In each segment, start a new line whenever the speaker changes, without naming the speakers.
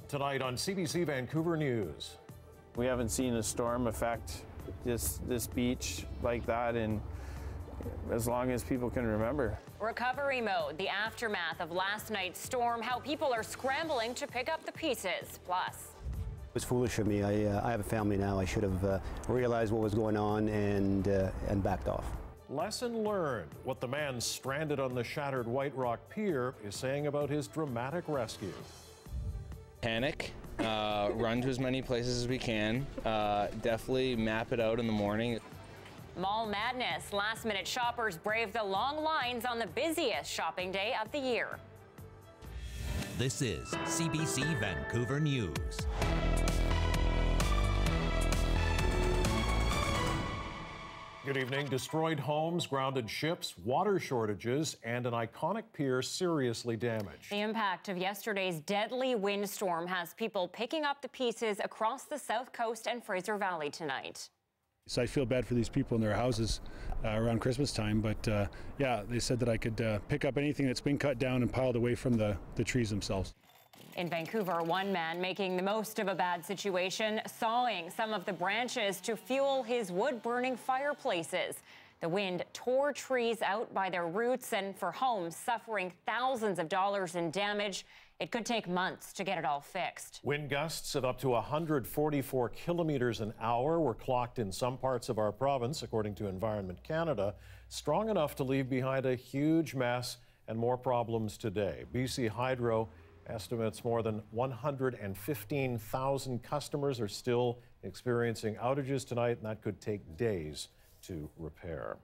Tonight on CBC Vancouver News.
We haven't seen a storm affect this beach like that in as long as people can remember.
Recovery mode, the aftermath of last night's storm, how people are scrambling to pick up the pieces. Plus,
it was foolish of me. I have a family now. I should have realized what was going on and backed off.
Lesson learned. What the man stranded on the shattered White Rock Pier is saying about his dramatic rescue.
Panic, run to as many places as we can, definitely map it out in the morning.
Mall madness. Last-minute shoppers brave the long lines on the busiest shopping day of the year.
This is CBC Vancouver News.
Good evening. Destroyed homes, grounded ships, water shortages, and an iconic pier seriously damaged.
The impact of yesterday's deadly windstorm has people picking up the pieces across the south coast and Fraser Valley tonight.
So I feel bad for these people in their houses around Christmas time, but yeah, they said that I could pick up anything that's been cut down and piled away from the trees themselves.
In Vancouver, one man making the most of a bad situation, sawing some of the branches to fuel his wood-burning fireplaces. The wind tore trees out by their roots, and for homes suffering thousands of dollars in damage, it could take months to get it all fixed.
Wind gusts of up to 144 kilometers an hour were clocked in some parts of our province, according to Environment Canada, strong enough to leave behind a huge mess and more problems today. BC Hydro estimates more than 115,000 customers are still experiencing outages tonight, and that could take days to repair.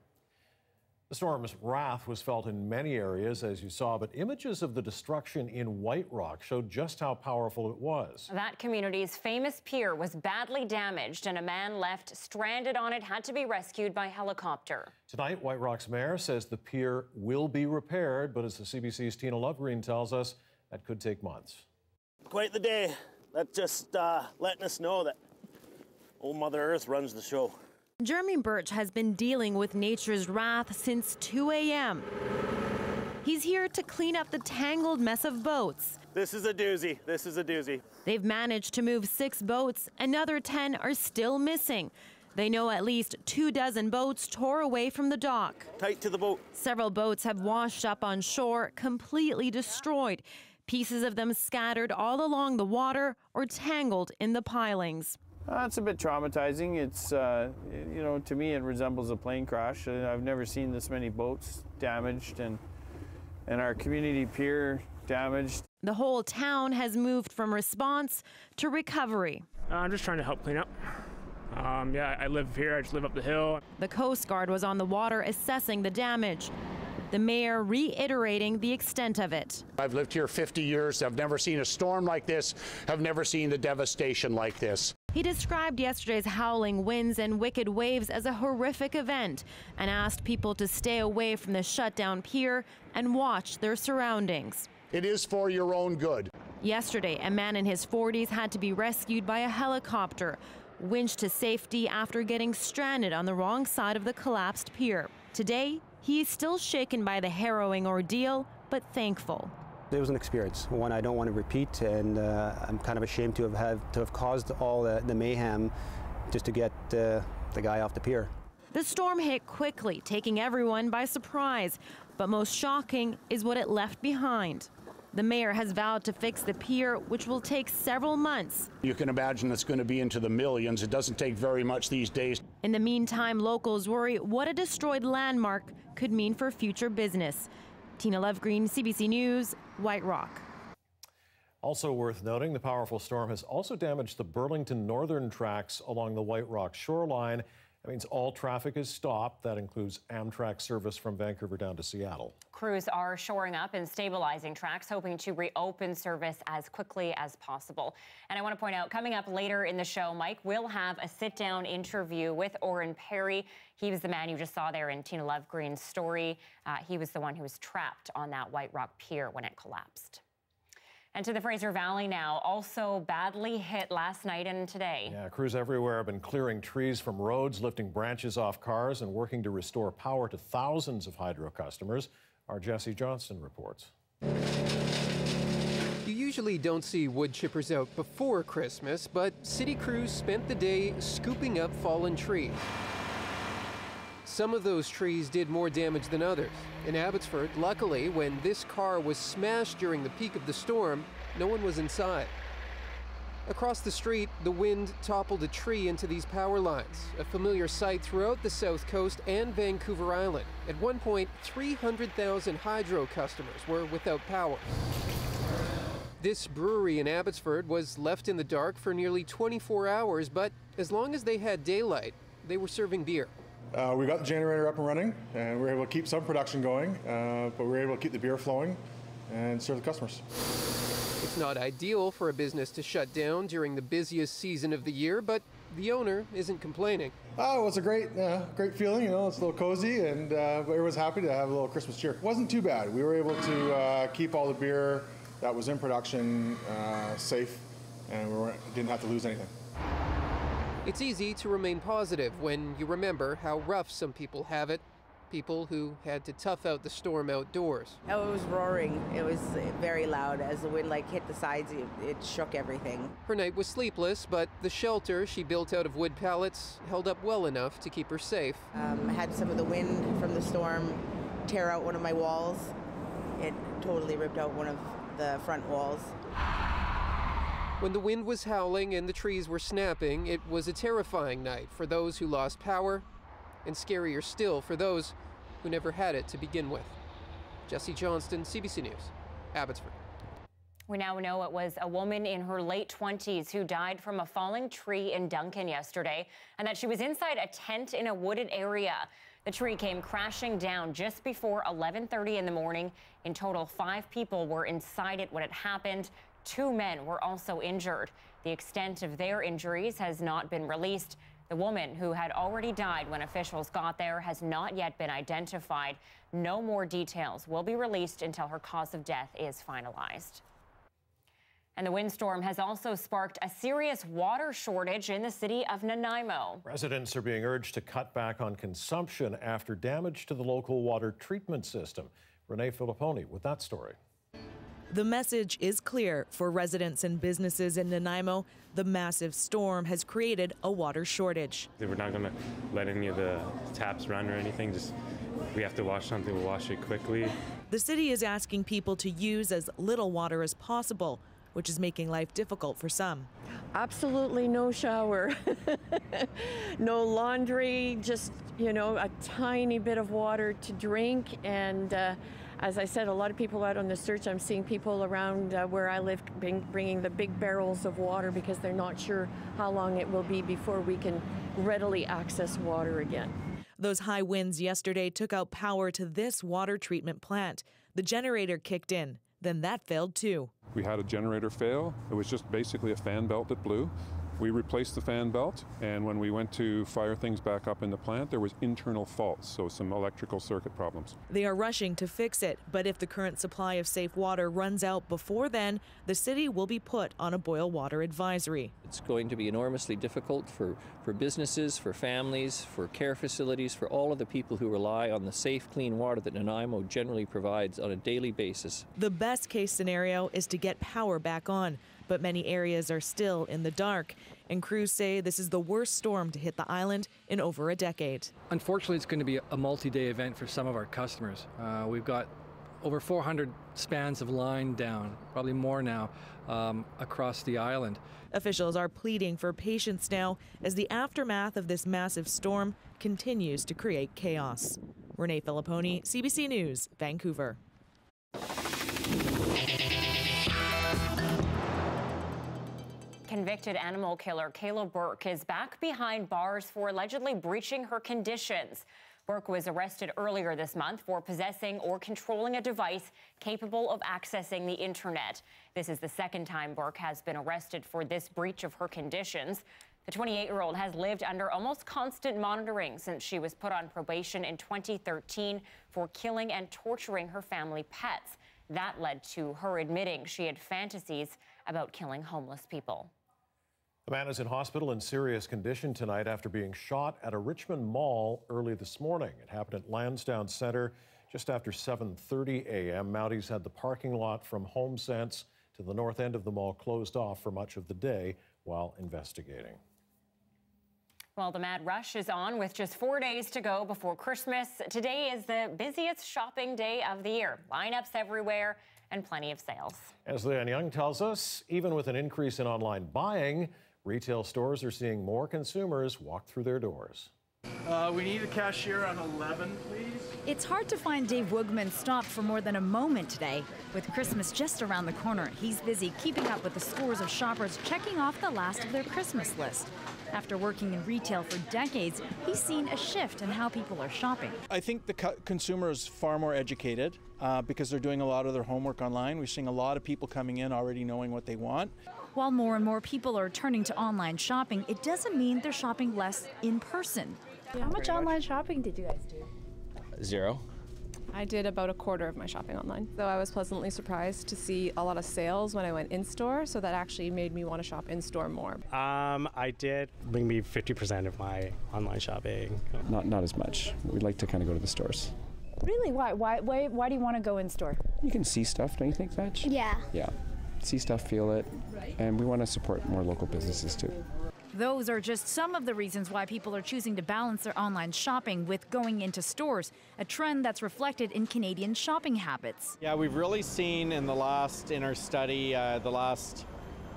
The storm's wrath was felt in many areas, as you saw, but images of the destruction in White Rock showed just how powerful it was.
That community's famous pier was badly damaged, and a man left stranded on it had to be rescued by helicopter.
Tonight, White Rock's mayor says the pier will be repaired, but as the CBC's Tina Lovegreen tells us, that could take months.
Quite the day. That's just letting us know that old Mother Earth runs the show.
Jeremy Birch has been dealing with nature's wrath since 2 a.m. He's here to clean up the tangled mess of boats.
This is a doozy. This is a doozy.
They've managed to move 6 boats. Another 10 are still missing. They know at least 24 boats tore away from the dock.
Tight to the boat.
Several boats have washed up on shore, completely destroyed. Pieces of them scattered all along the water or tangled in the pilings.
It's a bit traumatizing. It's, you know, to me it resembles a plane crash. I've never seen this many boats damaged and our community pier damaged.
The whole town has moved from response to recovery.
I'm just trying to help clean up. Yeah, I live here. I just live up the hill.
The Coast Guard was on the water assessing the damage. The mayor reiterating the extent of it.
I've lived here 50 years. I've never seen a storm like this. I've never seen the devastation like this.
He described yesterday's howling winds and wicked waves as a horrific event and asked people to stay away from the shutdown pier and watch their surroundings.
It is for your own good.
Yesterday, a man in his 40s had to be rescued by a helicopter, winched to safety after getting stranded on the wrong side of the collapsed pier. Today, he is still shaken by the harrowing ordeal, but thankful.
It was an experience, one I don't want to repeat, and I'm kind of ashamed to have caused all the mayhem just to get the guy off the pier.
The storm hit quickly, taking everyone by surprise, but most shocking is what it left behind. The mayor has vowed to fix the pier, which will take several months.
You can imagine it's going to be into the millions. It doesn't take very much these days.
In the meantime, locals worry what a destroyed landmark could mean for future business. Tina Lovegreen, CBC News, White Rock.
Also worth noting, the powerful storm has also damaged the Burlington Northern tracks along the White Rock shoreline. That means all traffic is stopped. That includes Amtrak service from Vancouver down to Seattle.
Crews are shoring up and stabilizing tracks, hoping to reopen service as quickly as possible. And I want to point out, coming up later in the show, Mike will have a sit-down interview with Oren Perry. He was the man you just saw there in Tina Lovegreen's story. He was the one who was trapped on that White Rock Pier when it collapsed. And to the Fraser Valley now, also badly hit last night and today.
Yeah, crews everywhere have been clearing trees from roads, lifting branches off cars, and working to restore power to thousands of hydro customers. Our Jesse Johnston reports.
You usually don't see wood chippers out before Christmas, but city crews spent the day scooping up fallen trees. Some of those trees did more damage than others. In Abbotsford, luckily, when this car was smashed during the peak of the storm, no one was inside. Across the street, the wind toppled a tree into these power lines, a familiar sight throughout the South Coast and Vancouver Island. At one point, 300,000 hydro customers were without power. This brewery in Abbotsford was left in the dark for nearly 24 hours, but as long as they had daylight, they were serving beer.
We got the generator up and running, and we were able to keep some production going, but we were able to keep the beer flowing and serve the customers.
It's not ideal for a business to shut down during the busiest season of the year, but the owner isn't complaining.
Oh, it was a great feeling. You know, it's a little cozy, and everyone's happy to have a little Christmas cheer. It wasn't too bad. We were able to keep all the beer that was in production safe, and we didn't have to lose anything.
It's easy to remain positive when you remember how rough some people have it. People who had to tough out the storm outdoors.
Oh, it was roaring. It was very loud. As the wind hit the sides, it shook everything.
Her night was sleepless, but the shelter she built out of wood pallets held up well enough to keep her safe.
I had some of the wind from the storm tear out one of my walls. It totally ripped out one of the front walls.
When the wind was howling and the trees were snapping, it was a terrifying night for those who lost power, and scarier still for those who never had it to begin with. Jesse Johnston, CBC News, Abbotsford.
We now know it was a woman in her late 20s who died from a falling tree in Duncan yesterday, and that she was inside a tent in a wooded area. The tree came crashing down just before 11:30 in the morning. In total, 5 people were inside it when it happened. 2 men were also injured. The extent of their injuries has not been released. The woman, who had already died when officials got there, has not yet been identified. No more details will be released until her cause of death is finalized. And the windstorm has also sparked a serious water shortage in the city of Nanaimo.
Residents are being urged to cut back on consumption after damage to the local water treatment system. Renee Filipponi with that story.
The message is clear for residents and businesses in Nanaimo. The massive storm has created a water shortage.
We're not going to let any of the taps run or anything. Just if we have to wash something, we'll wash it quickly.
The city is asking people to use as little water as possible, which is making life difficult for some.
Absolutely no shower, no laundry, just, a tiny bit of water to drink. And as I said, a lot of people out on the search, I'm seeing people around where I live bringing the big barrels of water because they're not sure how long it will be before we can readily access water again.
Those high winds yesterday took out power to this water treatment plant. The generator kicked in, then that failed too.
We had a generator fail. It was just basically a fan belt that blew. We replaced the fan belt, and when we went to fire things back up in the plant, there was internal faults, so some electrical circuit problems.
They are rushing to fix it, but if the current supply of safe water runs out before then, the city will be put on a boil water advisory.
It's going to be enormously difficult for businesses, for families, for care facilities, for all of the people who rely on the safe, clean water that Nanaimo generally provides on a daily basis.
The best case scenario is to get power back on, but many areas are still in the dark, and crews say this is the worst storm to hit the island in over a decade.
Unfortunately, it's going to be a multi-day event for some of our customers. We've got over 400 spans of line down, probably more now, across the island.
Officials are pleading for patience now as the aftermath of this massive storm continues to create chaos. Renee Filipponi, CBC News, Vancouver.
Convicted animal killer Kayla Burke is back behind bars for allegedly breaching her conditions. Burke was arrested earlier this month for possessing or controlling a device capable of accessing the internet. This is the second time Burke has been arrested for this breach of her conditions. The 28-year-old has lived under almost constant monitoring since she was put on probation in 2013 for killing and torturing her family pets. That led to her admitting she had fantasies about killing homeless people.
A man is in hospital in serious condition tonight after being shot at a Richmond mall early this morning. It happened at Lansdowne Centre just after 7:30 a.m. Mounties had the parking lot from HomeSense to to the north end of the mall closed off for much of the day while investigating.
Well, the mad rush is on with just 4 days to go before Christmas. Today is the busiest shopping day of the year. Lineups everywhere and plenty of sales. As Leanne Young tells us, even with an increase in online buying, retail stores are seeing more consumers walk through their doors.
We need a cashier on 11, please.
It's hard to find Dave Woogman stopped for more than a moment today. With Christmas just around the corner, he's busy keeping up with the scores of shoppers checking off the last of their Christmas list. After working in retail for decades, he's seen a shift in how people are shopping.
I think the consumer is far more educated because they're doing a lot of their homework online. We're seeing a lot of people coming in already knowing what they want.
While more and more people are turning to online shopping, it doesn't mean they're shopping less in person.
How much online shopping did you guys do?
0.
I did about a quarter of my shopping online. Though I was pleasantly surprised to see a lot of sales when I went in-store, so that actually made me want to shop in-store more.
I did maybe 50% of my online shopping.
Not as much. We'd like to kind of go to the stores.
Really? Why do you want to go in-store?
You can see stuff, don't you think, Vetch?
Yeah.
Yeah. See stuff, feel it, and we want to support more local businesses too.
Those are just some of the reasons why people are choosing to balance their online shopping with going into stores, a trend that's reflected in Canadian shopping habits.
Yeah, we've really seen in our study, the last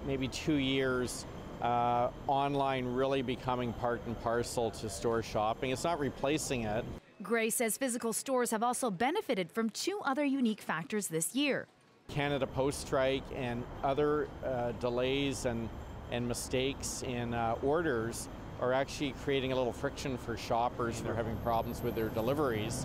maybe 2 years, online really becoming part and parcel to store shopping. It's not replacing it.
Gray says physical stores have also benefited from 2 other unique factors this year.
Canada Post strike and other delays and mistakes in orders are actually creating a little friction for shoppers. They're having problems with their deliveries,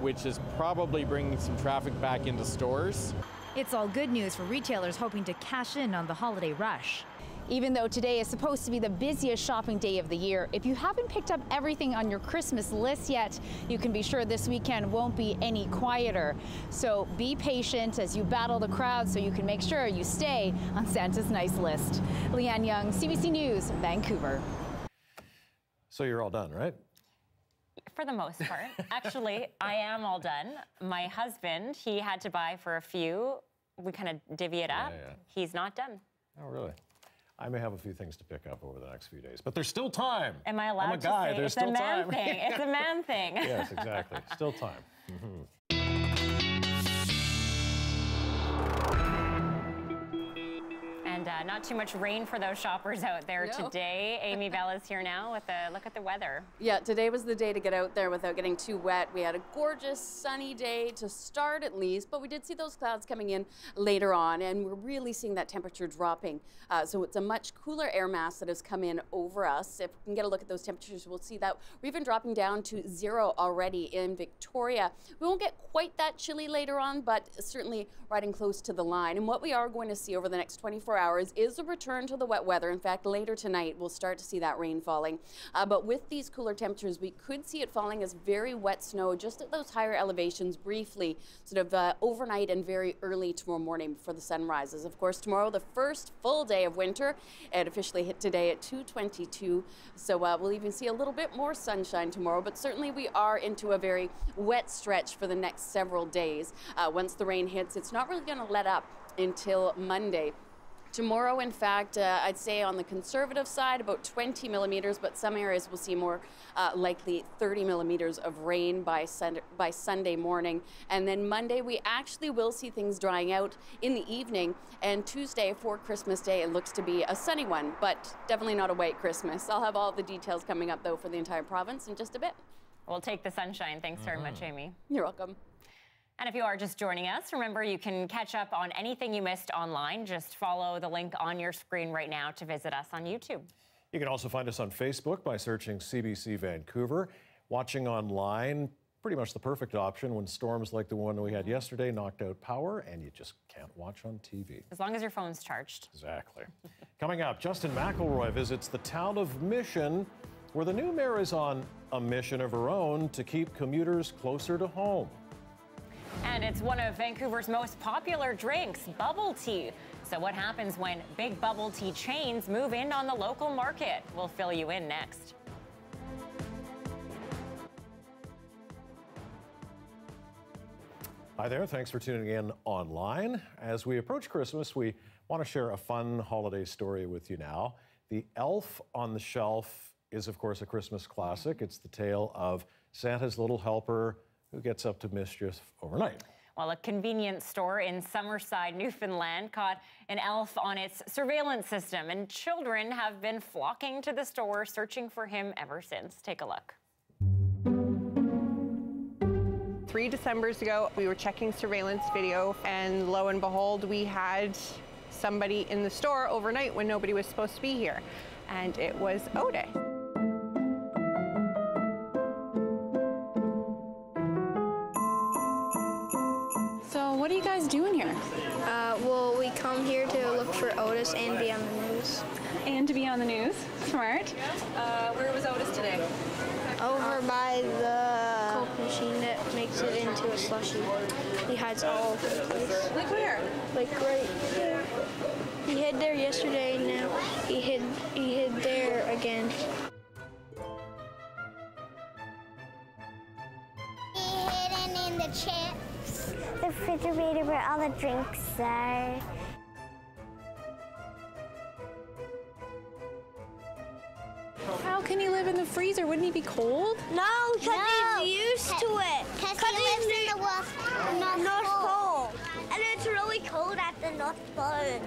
which is probably bringing some traffic back into stores.
It's all good news for retailers hoping to cash in on the holiday rush.
Even though today is supposed to be the busiest shopping day of the year, if you haven't picked up everything on your Christmas list yet, you can be sure this weekend won't be any quieter. So be patient as you battle the crowd so you can make sure you stay on Santa's nice list. Leanne Young, CBC News, Vancouver.
So you're all done, right?
For the most part. Actually, I am all done. My husband, he had to buy for a few. We kind of divvy it up.
Yeah.
He's not done.
Oh, really? I may have a few things to pick up over the next few days, but there's still time.
Am I allowed
I'm a guy.
to say
There's
it's
still
a man
time.
thing? It's a man thing.
Yes, exactly. Still time.
And not too much rain for those shoppers out there
No.
today. Amy Bell is here now with a look at the weather.
Yeah, today was the day to get out there without getting too wet. We had a gorgeous sunny day to start at least, but we did see those clouds coming in later on, and we're really seeing that temperature dropping. So it's a much cooler air mass that has come in over us. If we can get a look at those temperatures, we'll see that we're even dropping down to 0 already in Victoria. We won't get quite that chilly later on, but certainly riding close to the line. And what we are going to see over the next 24 hours is a return to the wet weather. In fact, later tonight, we'll start to see that rain falling. But with these cooler temperatures, we could see it falling as very wet snow just at those higher elevations briefly, sort of overnight and very early tomorrow morning before the sun rises. Of course, tomorrow, the first full day of winter. It officially hit today at 2:22. So we'll even see a little bit more sunshine tomorrow, but certainly we are into a very wet stretch for the next several days. Once the rain hits, it's not really going to let up until Monday. Tomorrow, in fact, I'd say on the conservative side, about 20 millimeters, but some areas will see more likely 30 millimeters of rain by Sunday morning. And then Monday, we actually will see things drying out in the evening. And Tuesday, for Christmas Day, it looks to be a sunny one, but definitely not a white Christmas. I'll have all the details coming up, though, for the entire province in just a bit.
We'll take the sunshine. Thanks very much, Amy.
You're welcome.
And if you are just joining us, remember you can catch up on anything you missed online. Just follow the link on your screen right now to visit us on YouTube.
You can also find us on Facebook by searching CBC Vancouver. Watching online, pretty much the perfect option when storms like the one we had yesterday knocked out power and you just can't watch on TV.
As long as your phone's charged.
Exactly. Coming up, Justin McElroy visits the town of Mission, where the new mayor is on a mission of her own to keep commuters closer to home.
And it's one of Vancouver's most popular drinks, bubble tea. So what happens when big bubble tea chains move in on the local market? We'll fill you in next.
Hi there, thanks for tuning in online. As we approach Christmas, we want to share a fun holiday story with you now. The Elf on the Shelf is, of course, a Christmas classic. It's the tale of Santa's little helper who gets up to mischief overnight.
Well, a convenience store in Summerside, Newfoundland caught an elf on its surveillance system, and children have been flocking to the store searching for him ever since. Take a look.
3 Decembers ago, we were checking surveillance video, and lo and behold, we had somebody in the store overnight when nobody was supposed to be here, and it was Otis.
So what are you guys doing here?
Well, we come here to look for Otis and be on the news.
And to be on the news? Smart. Where was Otis today?
Over by the Coke machine that makes it into a slushie. He hides all over the place.
Like where?
Like right there. He hid there yesterday, and now he hid there again.
Hidden in the chips. The refrigerator where all the drinks are.
How can he live in the freezer? Wouldn't he be cold?
No, because he's used to it. Because he lives in the North Pole. And it's really cold at the North Pole.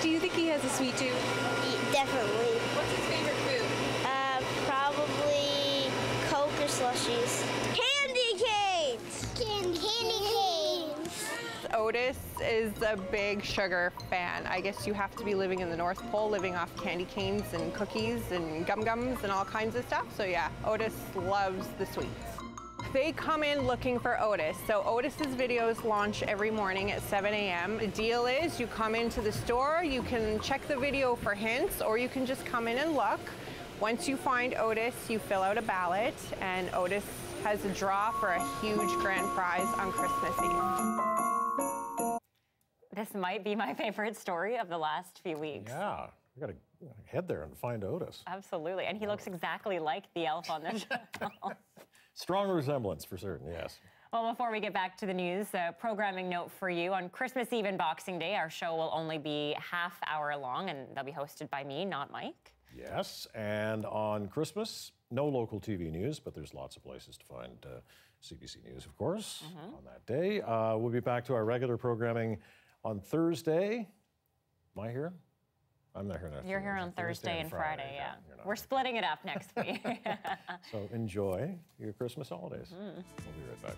Do you think he has a sweet tooth?
Definitely.
What's his favorite food?
Probably Coke or slushies. Candy canes! Candy canes!
Otis is a big sugar fan. I guess you have to be living in the North Pole, living off candy canes and cookies and gum-gums and all kinds of stuff. So yeah, Otis loves the sweets. They come in looking for Otis. So Otis's videos launch every morning at 7 a.m. The deal is you come into the store, you can check the video for hints, or you can just come in and look. Once you find Otis, you fill out a ballot, and Otis has a draw for a huge grand prize on Christmas Eve.
This might be my favorite story of the last few weeks.
Yeah, we got to head there and find Otis.
Absolutely, and he looks exactly like the elf on the shelf.
Strong resemblance for certain, yes.
Well, before we get back to the news, a programming note for you. On Christmas Eve and Boxing Day, our show will only be half-hour long, and they'll be hosted by me, not Mike.
Yes, and on Christmas, no local TV news, but there's lots of places to find CBC News, of course, on that day. We'll be back to our regular programming on Thursday. Am I here? I'm not here next week.
You're here on Thursday and Friday, yeah. We're splitting it up next week.
So enjoy your Christmas holidays. We'll be right back.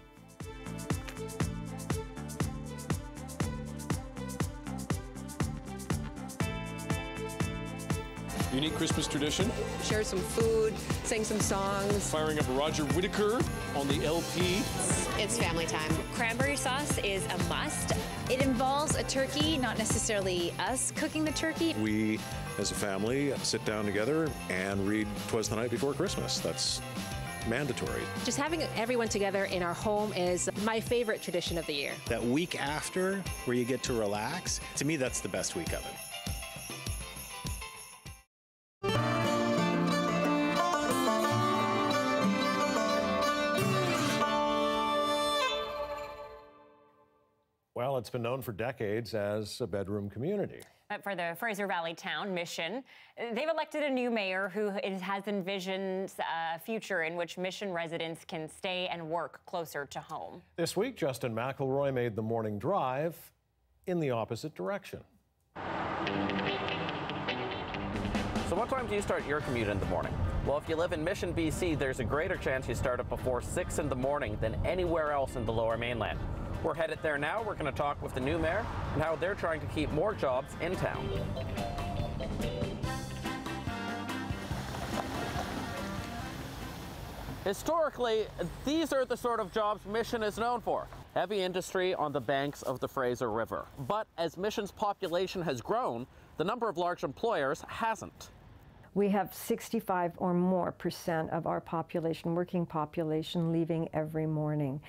Unique Christmas tradition.
Share some food, sing some songs.
Firing up Roger Whittaker on the LP.
It's family time.
Cranberry sauce is a must. It involves a turkey, not necessarily us cooking the turkey.
We, as a family, sit down together and read 'Twas the Night Before Christmas. That's mandatory.
Just having everyone together in our home is my favorite tradition of the year.
That week after, where you get to relax, to me, that's the best week of it.
Well, it's been known for decades as a bedroom community.
But for the Fraser Valley town, Mission, they've elected a new mayor who has envisioned a future in which Mission residents can stay and work closer to home.
This week, Justin McElroy made the morning drive in the opposite direction.
So what time do you start your commute in the morning? Well, if you live in Mission, BC, there's a greater chance you start up before 6 in the morning than anywhere else in the Lower Mainland. We're headed there now. We're going to talk with the new mayor and how they're trying to keep more jobs in town. Historically, these are the sort of jobs Mission is known for. Heavy industry on the banks of the Fraser River. But as Mission's population has grown, the number of large employers hasn't.
We have 65 or more % of our population, working population, leaving every morning.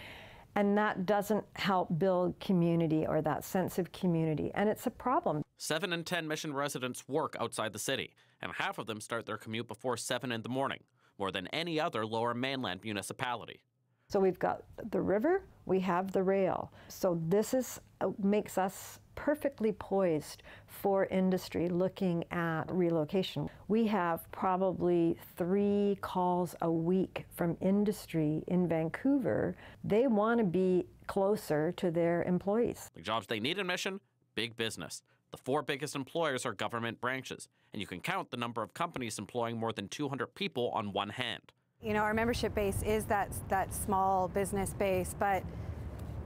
And that doesn't help build community or that sense of community, and it's a problem.
7 in 10 Mission residents work outside the city, and half of them start their commute before 7 in the morning, more than any other Lower Mainland municipality.
So we've got the river, we have the rail. So this makes us perfectly poised for industry looking at relocation. We have probably 3 calls a week from industry in Vancouver. They want to be closer to their employees.
The jobs they need in Mission, big business. The 4 biggest employers are government branches, and you can count the number of companies employing more than 200 people on one hand.
You know, our membership base is that small business base, but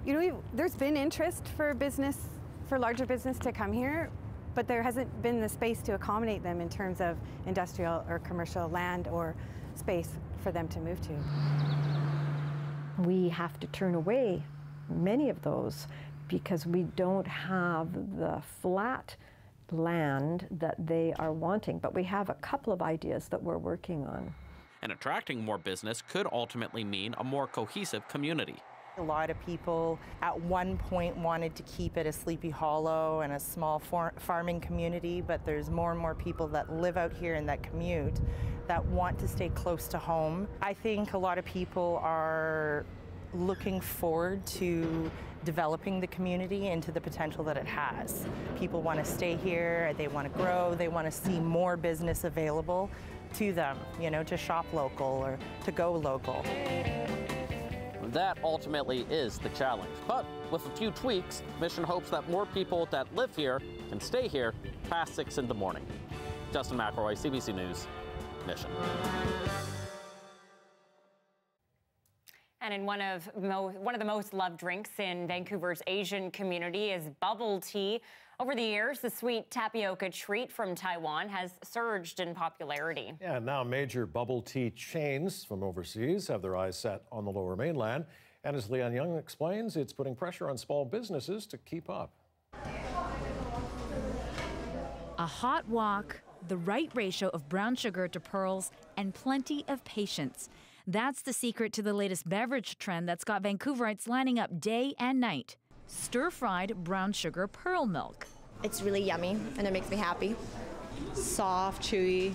you know, there's been interest for larger business to come here, but there hasn't been the space to accommodate them in terms of industrial or commercial land or space for them to move to.
We have to turn away many of those because we don't have the flat land that they are wanting, but we have a couple of ideas that we're working on.
And attracting more business could ultimately mean a more cohesive community.
A lot of people at one point wanted to keep it a Sleepy Hollow and a small farming community, but there's more and more people that live out here and that commute that want to stay close to home. I think a lot of people are looking forward to developing the community into the potential that it has. People want to stay here, they want to grow, they want to see more business available to them, you know, to shop local or to go local.
That ultimately is the challenge. But with a few tweaks, Mission hopes that more people that live here can stay here past 6 in the morning. Justin McElroy, CBC News, Mission.
And in one of the most loved drinks in Vancouver's Asian community is bubble tea. Over the years, the sweet tapioca treat from Taiwan has surged in popularity.
Yeah, now major bubble tea chains from overseas have their eyes set on the Lower Mainland. And as Leanne Young explains, it's putting pressure on small businesses to keep up.
A hot walk, the right ratio of brown sugar to pearls, and plenty of patience. That's the secret to the latest beverage trend that's got Vancouverites lining up day and night. Stir-fried brown sugar pearl milk.
It's really yummy and it makes me happy. Soft, chewy,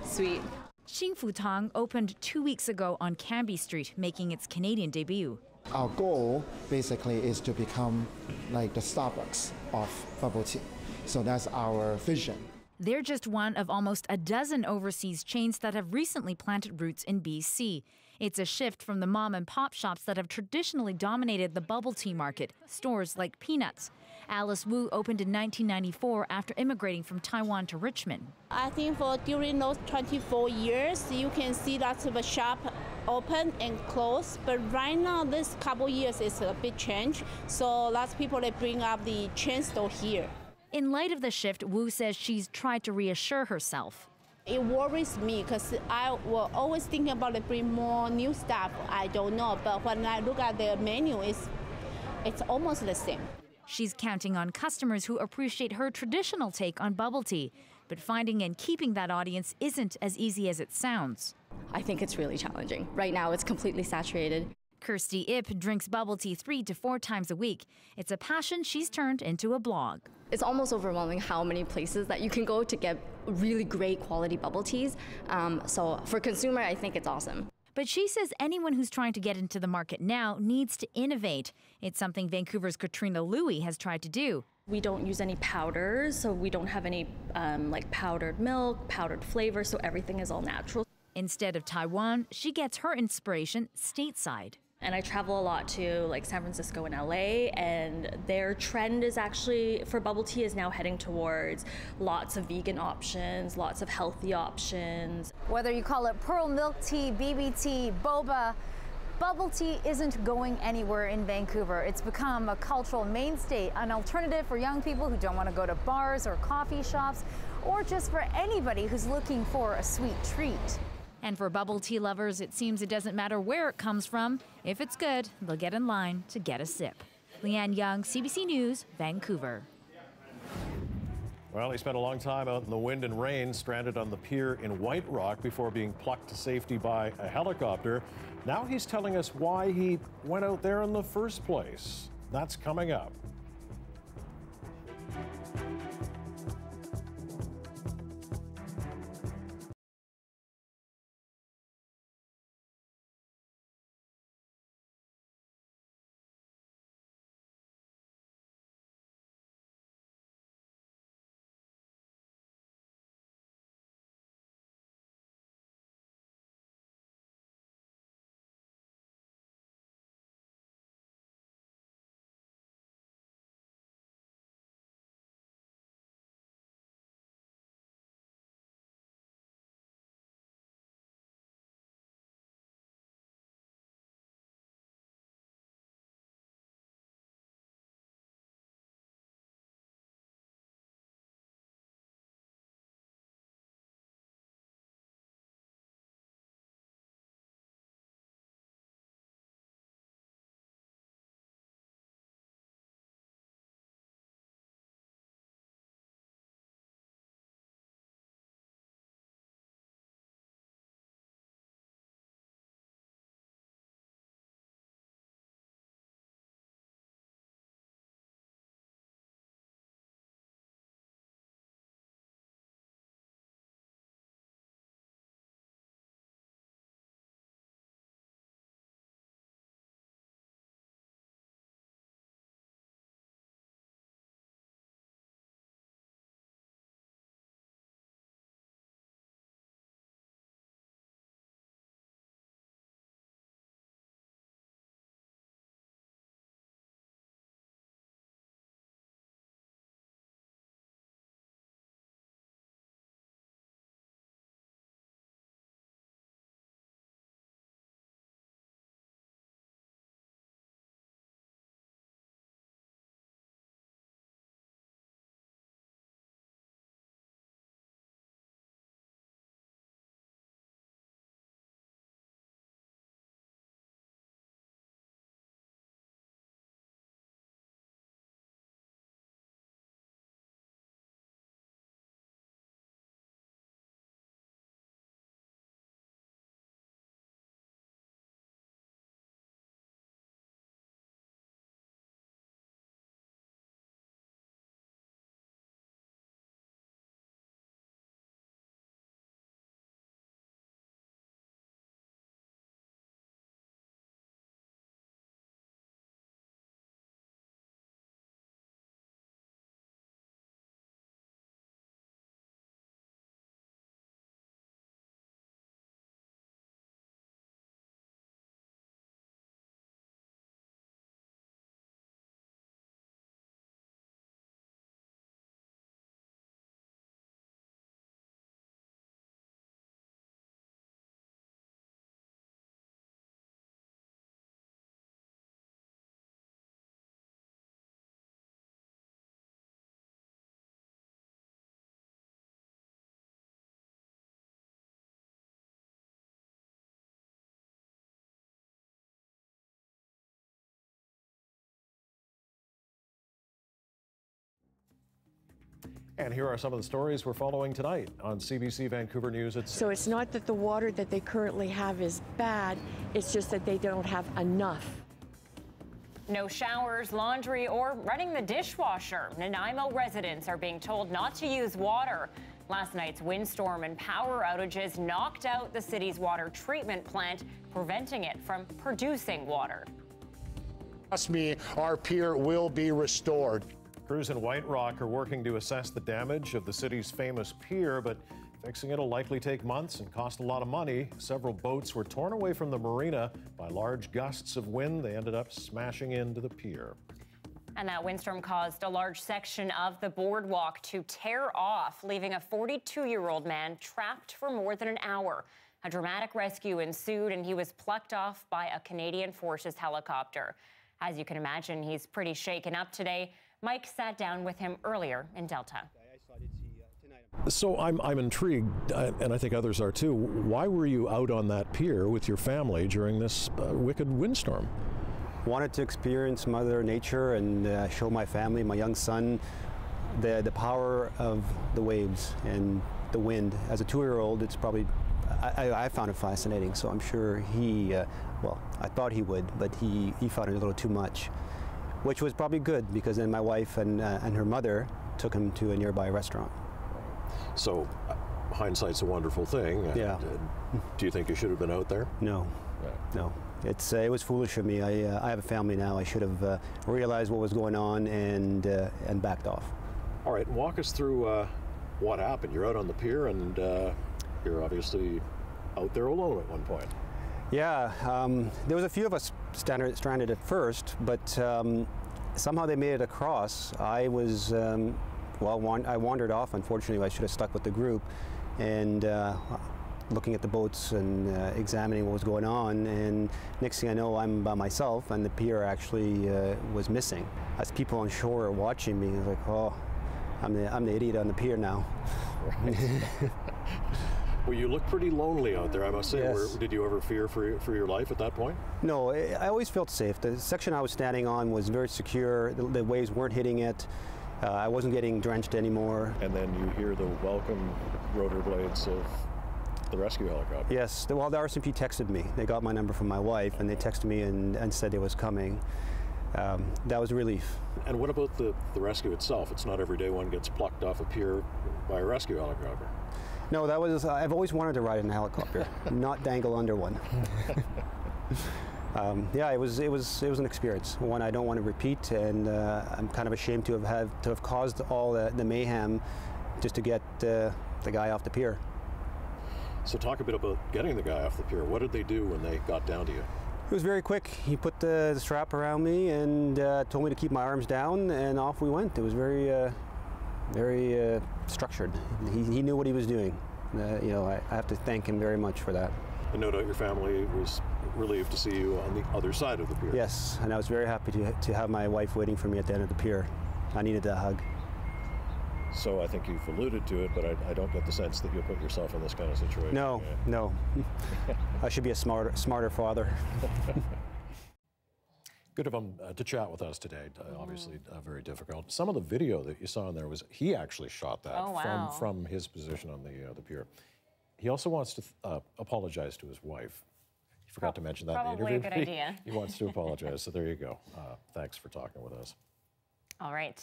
sweet.
Xingfu Tang opened 2 weeks ago on Canby Street, making its Canadian debut.
Our goal basically is to become like the Starbucks of bubble tea. So that's our vision.
They're just one of almost a dozen overseas chains that have recently planted roots in BC. It's a shift from the mom and pop shops that have traditionally dominated the bubble tea market, stores like Peanuts. Alice Wu opened in 1994 after immigrating from Taiwan to Richmond.
I think during those 24 years, you can see lots of a shop open and close. But right now, this couple years is a big change. So lots of people, they bring up the chain store here.
In light of the shift, Wu says she's tried to reassure herself.
It worries me because I was always thinking about to bring more new stuff. I don't know, but when I look at the menu, it's almost the same.
She's counting on customers who appreciate her traditional take on bubble tea, but finding and keeping that audience isn't as easy as it sounds.
I think it's really challenging. Right now, it's completely saturated.
Kirsty Ip drinks bubble tea 3 to 4 times a week. It's a passion she's turned into a blog.
It's almost overwhelming how many places that you can go to get really great quality bubble teas. So for consumer, I think it's awesome.
But she says anyone who's trying to get into the market now needs to innovate. It's something Vancouver's Katrina Louie has tried to do.
We don't use any powders, so we don't have any like powdered milk, powdered flavor, so everything is all natural.
Instead of Taiwan, she gets her inspiration stateside.
And I travel a lot to like San Francisco and LA, and their trend is actually for bubble tea is now heading towards lots of vegan options, lots of healthy options.
Whether you call it pearl milk tea, BB tea, boba, bubble tea isn't going anywhere in Vancouver. It's become a cultural mainstay, an alternative for young people who don't want to go to bars or coffee shops, or just for anybody who's looking for a sweet treat.
And for bubble tea lovers, it seems it doesn't matter where it comes from. If it's good, they'll get in line to get a sip. Leanne Young, CBC News, Vancouver.
Well, he spent a long time out in the wind and rain, stranded on the pier in White Rock before being plucked to safety by a helicopter. Now he's telling us why he went out there in the first place. That's coming up. And here are some of the stories we're following tonight on CBC Vancouver News at 6.
So it's not that the water that they currently have is bad, it's just that they don't have enough.
No showers, laundry, or running the dishwasher. Nanaimo residents are being told not to use water. Last night's windstorm and power outages knocked out the city's water treatment plant, preventing it from producing water.
Trust me, our pier will be restored.
Crews in White Rock are working to assess the damage of the city's famous pier, but fixing it will likely take months and cost a lot of money. Several boats were torn away from the marina by large gusts of wind. They ended up smashing into the pier.
And that windstorm caused a large section of the boardwalk to tear off, leaving a 42-year-old man trapped for more than an hour. A dramatic rescue ensued, and he was plucked off by a Canadian Forces helicopter. As you can imagine, he's pretty shaken up today. Mike sat down with him earlier in Delta.
So I'm intrigued, and I think others are too. Why were you out on that pier with your family during this wicked windstorm?
Wanted to experience Mother Nature and show my family, my young son,
the power of the waves and the wind. As a 2-year-old, it's probably, I found it fascinating, so I'm sure he, well, I thought he would, but he found it a little too much, which was probably good, because then my wife and her mother took him to a nearby restaurant.
So hindsight's a wonderful thing.
Yeah.
Do you think you should have been out there?
No, no. It was foolish of me. I have a family now. I should have realized what was going on and backed off.
All right, walk us through what happened. You're out on the pier, and you're obviously out there alone at one point.
Yeah, there was a few of us stranded at first, but somehow they made it across. I was, I wandered off. Unfortunately, I should have stuck with the group, and looking at the boats and examining what was going on, and next thing I know, I'm by myself, and the pier actually was missing. As people on shore are watching me, I was like, oh, I'm the idiot on the pier now.
Right. Well, you look pretty lonely out there, I must say.
Yes.
Did you ever fear for your life at that point?
No, I always felt safe. The section I was standing on was very secure. The waves weren't hitting it. I wasn't getting drenched anymore.
And then you hear the welcome rotor blades of the rescue helicopter.
Yes, well, the RCMP texted me. They got my number from my wife, and they texted me and said it was coming. That was a relief.
And what about the rescue itself? It's not every day one gets plucked off a pier by a rescue helicopter.
No, that was, I've always wanted to ride in a helicopter, not dangle under one. Yeah, it was an experience, one I don't want to repeat, and I'm kind of ashamed to have caused all the mayhem just to get the guy off the pier.
So talk a bit about getting the guy off the pier. What did they do when they got down to you?
It was very quick. He put the strap around me and told me to keep my arms down, and off we went. It was very structured. He knew what he was doing. You know, I have to thank him very much for that.
And no doubt your family was relieved to see you on the other side of the pier.
Yes, and I was very happy to have my wife waiting for me at the end of the pier. I needed that hug.
So I think you've alluded to it, but I don't get the sense that you'll put yourself in this kind of situation.
No, no. I should be a smarter father.
Good of him to chat with us today. Obviously very difficult. Some of the video that you saw in there was he actually shot that from his position on the pier. He also wants to apologize to his wife. He forgot to mention that in the interview.
Probably a good idea.
He wants to apologize, so there you go. Thanks for talking with us.
All right,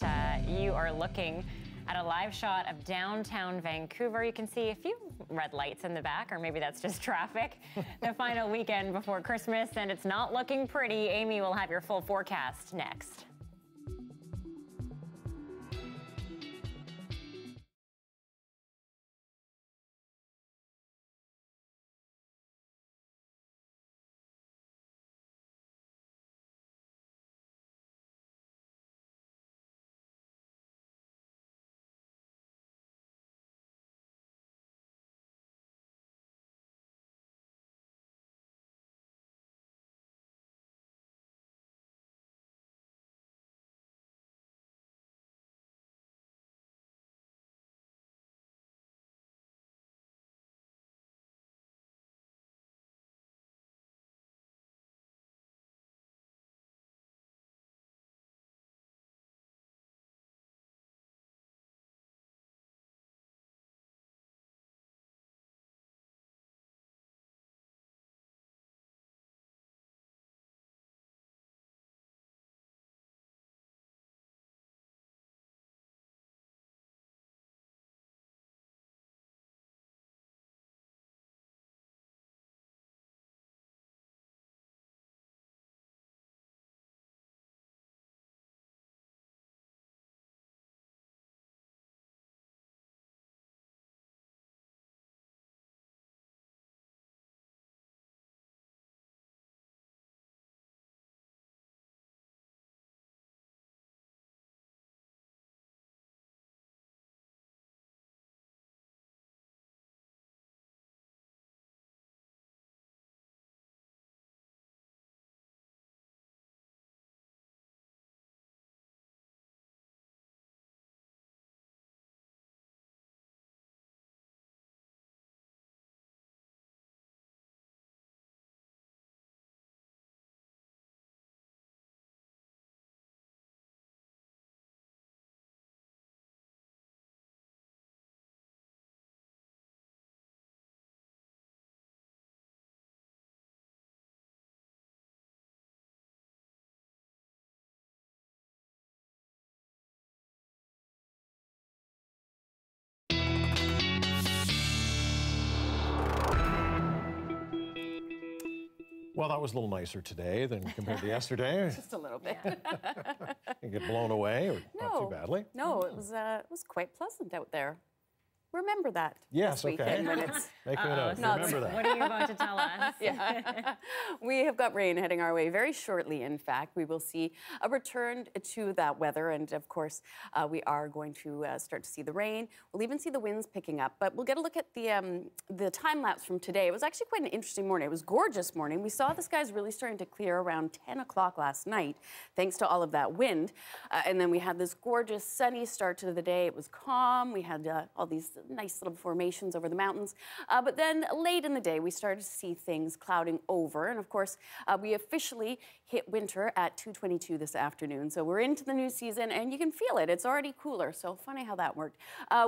you are looking at a live shot of downtown Vancouver. You can see a few red lights in the back, or maybe that's just traffic. The final weekend before Christmas, and it's not looking pretty. Amy will have your full forecast next.
Well, that was a little nicer today than compared to yesterday.
Just a little bit.
You get blown away, or not too badly.
No, it was quite pleasant out there. Remember that.
Yes,
this weekend when it's
Make me know. Remember that.
What are you about to tell us?
Yeah. We have got rain heading our way very shortly. In fact, we will see a return to that weather. And of course, we are going to start to see the rain. We'll even see the winds picking up. But we'll get a look at the time lapse from today. It was actually quite an interesting morning. It was a gorgeous morning. We saw the skies really starting to clear around 10 o'clock last night, thanks to all of that wind. And then we had this gorgeous sunny start to the day. It was calm. We had all these nice little formations over the mountains. But then late in the day, we started to see things clouding over. And of course, we officially hit winter at 2:22 this afternoon. So we're into the new season and you can feel it. It's already cooler. So funny how that worked.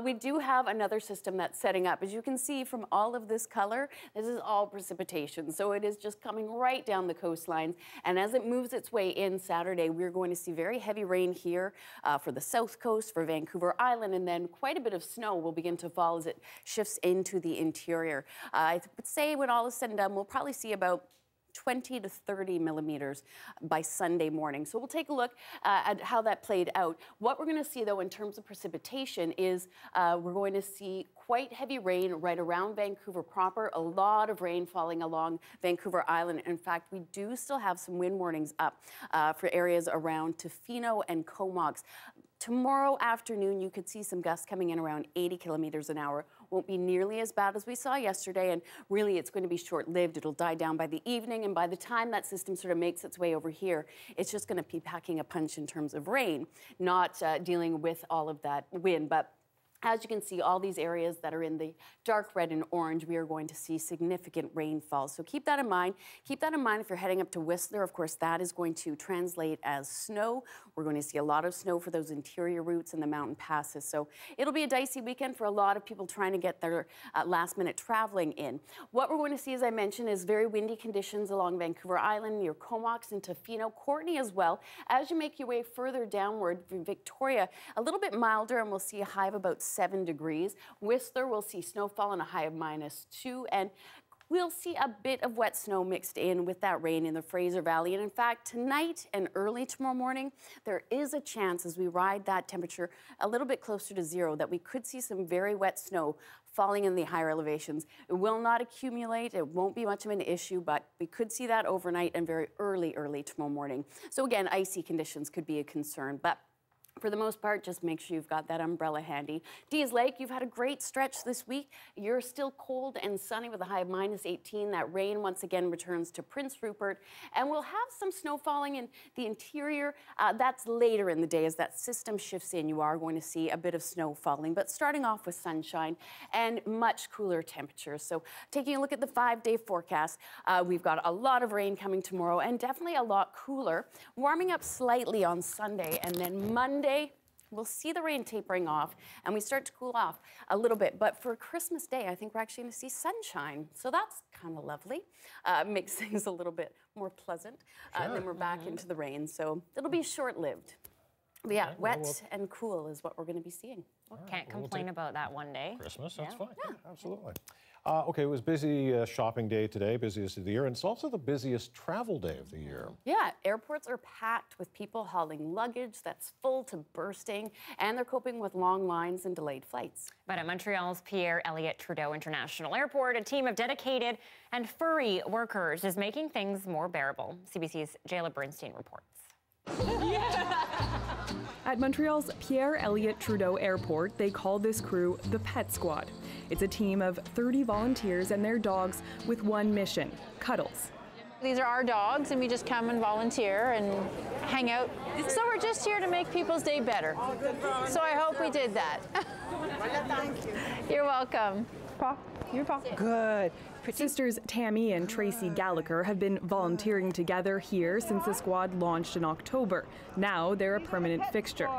We do have another system that's setting up. As you can see from all of this color, this is all precipitation. So it is just coming right down the coastlines. And as it moves its way in Saturday, we're going to see very heavy rain here for the south coast, for Vancouver Island, and then quite a bit of snow will begin to fall as it shifts into the interior. I would say when all is said and done, we'll probably see about 20 to 30 millimeters by Sunday morning. So we'll take a look at how that played out. What we're going to see, though, in terms of precipitation is we're going to see quite heavy rain right around Vancouver proper, a lot of rain falling along Vancouver Island. In fact, we do still have some wind warnings up for areas around Tofino and Comox. Tomorrow afternoon, you could see some gusts coming in around 80 kilometers an hour. Won't be nearly as bad as we saw yesterday, and really it's going to be short-lived. It'll die down by the evening, and by the time that system sort of makes its way over here, it's just going to be packing a punch in terms of rain, not dealing with all of that wind. But as you can see, all these areas that are in the dark red and orange, we are going to see significant rainfall. So keep that in mind. Keep that in mind if you're heading up to Whistler. Of course, that is going to translate as snow. We're going to see a lot of snow for those interior routes and the mountain passes. So it'll be a dicey weekend for a lot of people trying to get their last-minute traveling in. What we're going to see, as I mentioned, is very windy conditions along Vancouver Island, near Comox and Tofino, Courtenay as well. As you make your way further downward from Victoria, a little bit milder, and we'll see a high of about 7 degrees. Whistler will see snowfall and a high of -2, and we'll see a bit of wet snow mixed in with that rain in the Fraser Valley. And in fact, tonight and early tomorrow morning, there is a chance as we ride that temperature a little bit closer to 0 that we could see some very wet snow falling in the higher elevations. It will not accumulate. It won't be much of an issue, but we could see that overnight and very early tomorrow morning. So again, icy conditions could be a concern, but for the most part, just make sure you've got that umbrella handy. Deas Lake, you've had a great stretch this week. You're still cold and sunny with a high of -18. That rain once again returns to Prince Rupert. And we'll have some snow falling in the interior. That's later in the day as that system shifts in. You are going to see a bit of snow falling, but starting off with sunshine and much cooler temperatures. So taking a look at the 5-day forecast, we've got a lot of rain coming tomorrow and definitely a lot cooler. Warming up slightly on Sunday, and then Monday, we'll see the rain tapering off and we start to cool off a little bit. But for Christmas Day, I think we're actually going to see sunshine. So that's kind of lovely. Makes things a little bit more pleasant. And then we're back into the rain. So it'll be short-lived. But yeah, wet and cool is what we're going to be seeing.
Can't complain about that one day.
Christmas, that's fine. Yeah, absolutely. Okay, it was busy shopping day today, busiest of the year, and it's also the busiest travel day of the year.
Yeah, airports are packed with people hauling luggage that's full to bursting, and they're coping with long lines and delayed flights.
But at Montreal's Pierre Elliott Trudeau International Airport, a team of dedicated and furry workers is making things more bearable. CBC's Jayla Bernstein reports.
At Montreal's Pierre Elliott Trudeau Airport, they call this crew the Pet Squad. It's a team of 30 volunteers and their dogs with one mission: cuddles.
These are our dogs, and we just come and volunteer and hang out. So we're just here to make people's day better. So I hope we did that. You're welcome.
Good. Sisters Tammy and Tracy Gallagher have been volunteering together here since the squad launched in October. Now they're a permanent fixture.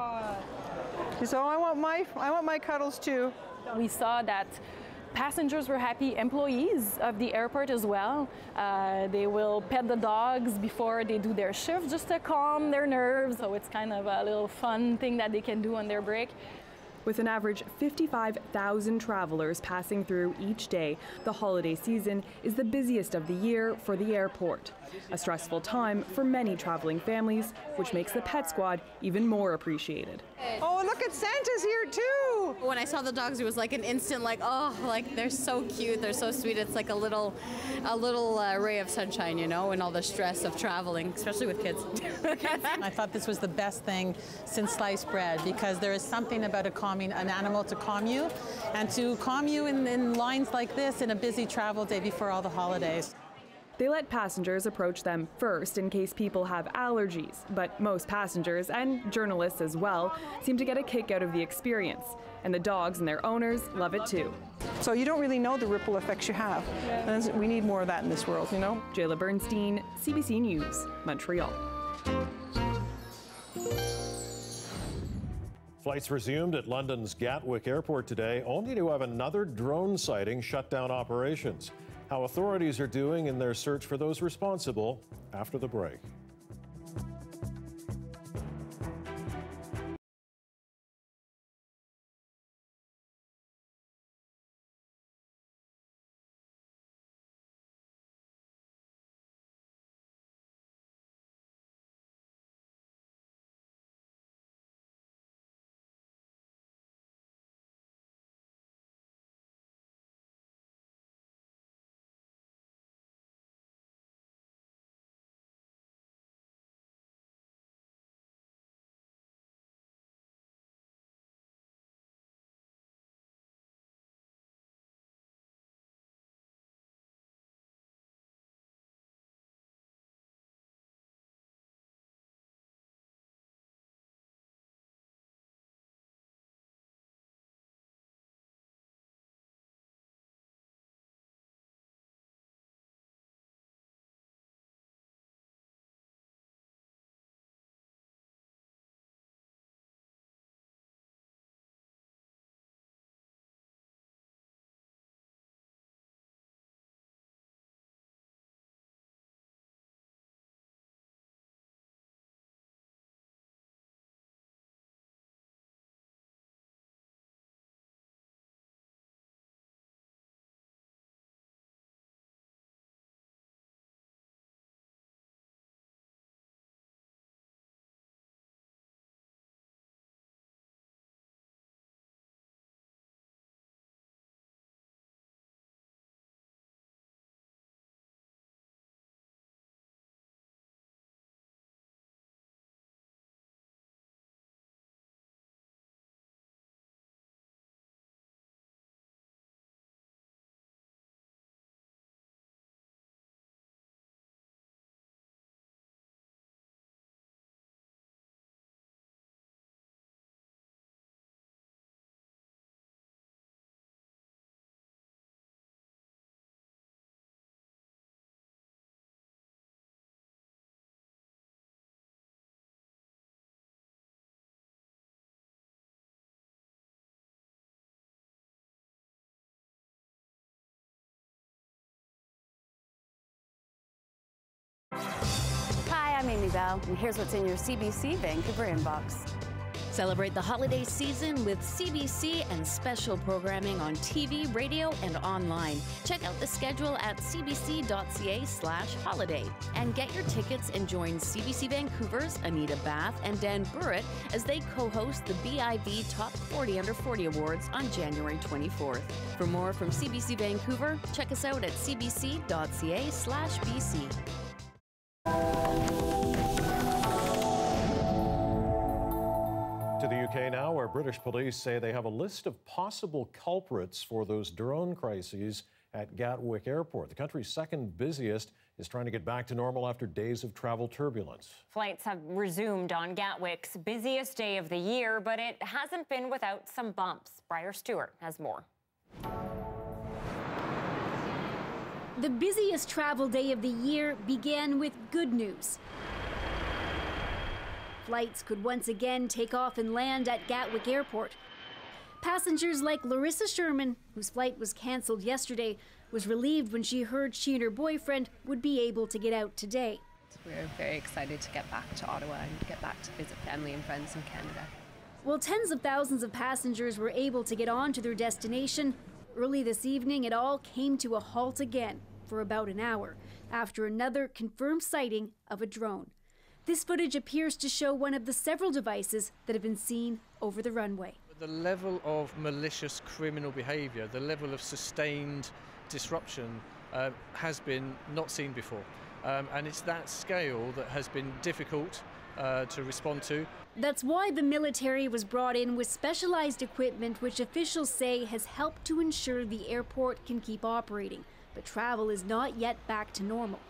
So I want my cuddles too.
We saw that passengers were happy, employees of the airport as well. They will pet the dogs before they do their shift just to calm their nerves. So it's kind of a little fun thing that they can do on their break.
With an average 55,000 travelers passing through each day, the holiday season is the busiest of the year for the airport. A stressful time for many traveling families, which makes the pet squad even more appreciated.
Oh, look at Santa's here too!
When I saw the dogs, it was like an instant, like, oh, like they're so cute, they're so sweet. It's like a little ray of sunshine, you know, and all the stress of traveling, especially with kids.
I thought this was the best thing since sliced bread, because there is something about an animal to calm you, and to calm you in lines like this in a busy travel day before all the holidays.
They let passengers approach them first in case people have allergies, but most passengers, and journalists as well, seem to get a kick out of the experience. And the dogs and their owners love it too.
So you don't really know the ripple effects you have. And we need more of that in this world, you know?
Jayla Bernstein, CBC News, Montreal.
Flights resumed at London's Gatwick Airport today, only to have another drone sighting shut down operations. How authorities are doing in their search for those responsible after the break.
Hi, I'm Amy Bell, and here's what's in your CBC Vancouver inbox.
Celebrate the holiday season with CBC and special programming on TV, radio, and online. Check out the schedule at cbc.ca/holiday. And get your tickets and join CBC Vancouver's Anita, Bathe, and Dan Burrett as they co-host the BIV Top 40 Under 40 Awards on January 24th. For more from CBC Vancouver, check us out at cbc.ca/BC.
To the UK now, where British police say they have a list of possible culprits for those drone crises at Gatwick Airport. The country's second busiest is trying to get back to normal after days of travel turbulence.
Flights have resumed on Gatwick's busiest day of the year, but it hasn't been without some bumps. Briar Stewart has more.
The busiest travel day of the year began with good news. Flights could once again take off and land at Gatwick Airport. Passengers like Larissa Sherman, whose flight was cancelled yesterday, was relieved when she heard she and her boyfriend would be able to get out today.
We're very excited to get back to Ottawa and get back to visit family and friends in Canada.
While tens of thousands of passengers were able to get on to their destination, early this evening it all came to a halt again for about an hour after another confirmed sighting of a drone. This footage appears to show one of the several devices that have been seen over the runway.
The level of malicious criminal behaviour, the level of sustained disruption has been not seen before. And it's that scale that has been difficult to respond to.
That's why the military was brought in with specialized equipment, which officials say has helped to ensure the airport can keep operating. But travel is not yet back to normal.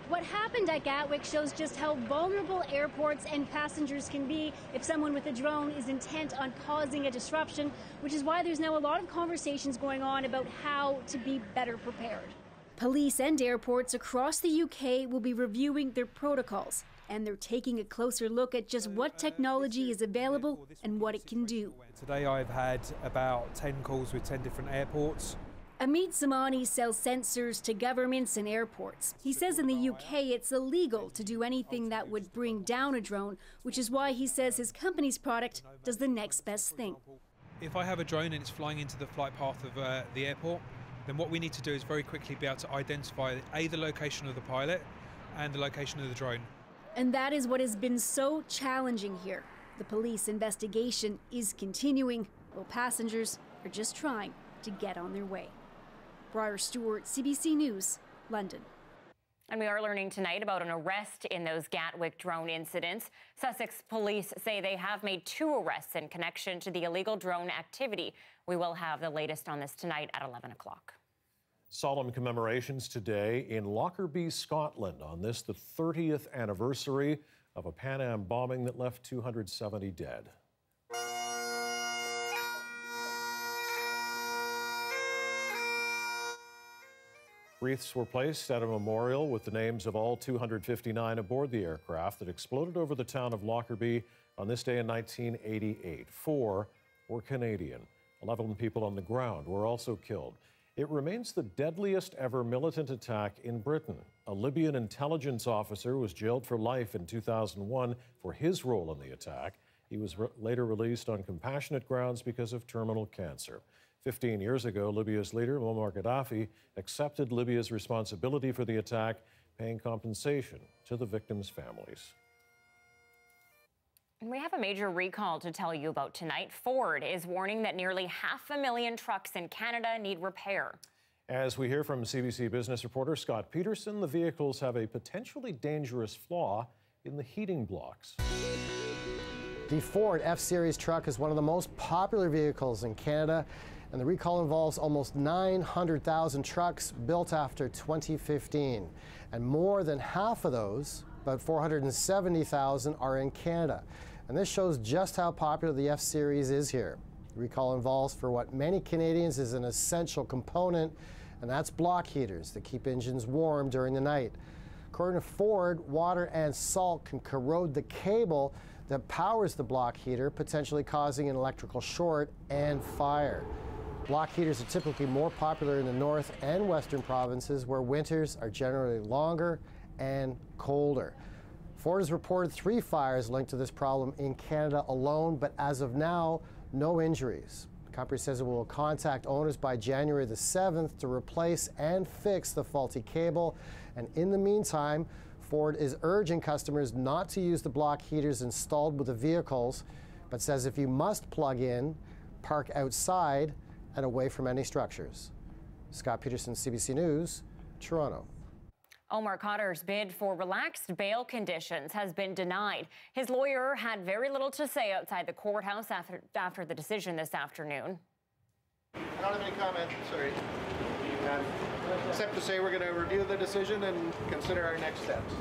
What happened at Gatwick shows just how vulnerable airports and passengers can be if someone with a drone is intent on causing a disruption, which is why there's now a lot of conversations going on about how to be better prepared. Police and airports across the UK will be reviewing their protocols, and they're taking a closer look at just what technology is available and what it can do.
Today I've had about 10 calls with 10 different airports.
Amit Zamani sells sensors to governments and airports. He says in the UK it's illegal to do anything that would bring down a drone, which is why he says his company's product does the next best thing.
If I have a drone and it's flying into the flight path of the airport, then what we need to do is very quickly be able to identify the location of the pilot and the location of the drone.
And that is what has been so challenging here. The police investigation is continuing, while passengers are just trying to get on their way. Briar Stewart, CBC News, London.
And we are learning tonight about an arrest in those Gatwick drone incidents. Sussex police say they have made 2 arrests in connection to the illegal drone activity. We will have the latest on this tonight at 11 o'clock.
Solemn commemorations today in Lockerbie, Scotland, on this, the 30th anniversary of a Pan Am bombing that left 270 dead. Wreaths were placed at a memorial with the names of all 259 aboard the aircraft that exploded over the town of Lockerbie on this day in 1988. 4 were Canadian. 11 people on the ground were also killed. It remains the deadliest ever militant attack in Britain. A Libyan intelligence officer was jailed for life in 2001 for his role in the attack. He was later released on compassionate grounds because of terminal cancer. 15 years ago, Libya's leader, Omar Khadr, accepted Libya's responsibility for the attack, paying compensation to the victims' families.
We have a major recall to tell you about tonight. Ford is warning that nearly 500,000 trucks in Canada need repair.
As we hear from CBC business reporter Scott Peterson, the vehicles have a potentially dangerous flaw in the heating blocks.
The Ford F-Series truck is one of the most popular vehicles in Canada, and the recall involves almost 900,000 trucks built after 2015. And more than half of those, about 470,000, are in Canada. And this shows just how popular the F-Series is here. The recall involves, for what many Canadians is an essential component, and that's block heaters that keep engines warm during the night. According to Ford, water and salt can corrode the cable that powers the block heater, potentially causing an electrical short and fire. Block heaters are typically more popular in the north and western provinces, where winters are generally longer and colder. Ford has reported 3 fires linked to this problem in Canada alone, but as of now, no injuries. The company says it will contact owners by January the 7th to replace and fix the faulty cable. And in the meantime, Ford is urging customers not to use the block heaters installed with the vehicles, but says if you must plug in, park outside and away from any structures. Scott Peterson, CBC News, Toronto.
Omar Khadr's bid for relaxed bail conditions has been denied. His lawyer had very little to say outside the courthouse after the decision this afternoon.
I don't have any comment, sorry. Except to say we're going to review the decision and consider our next steps.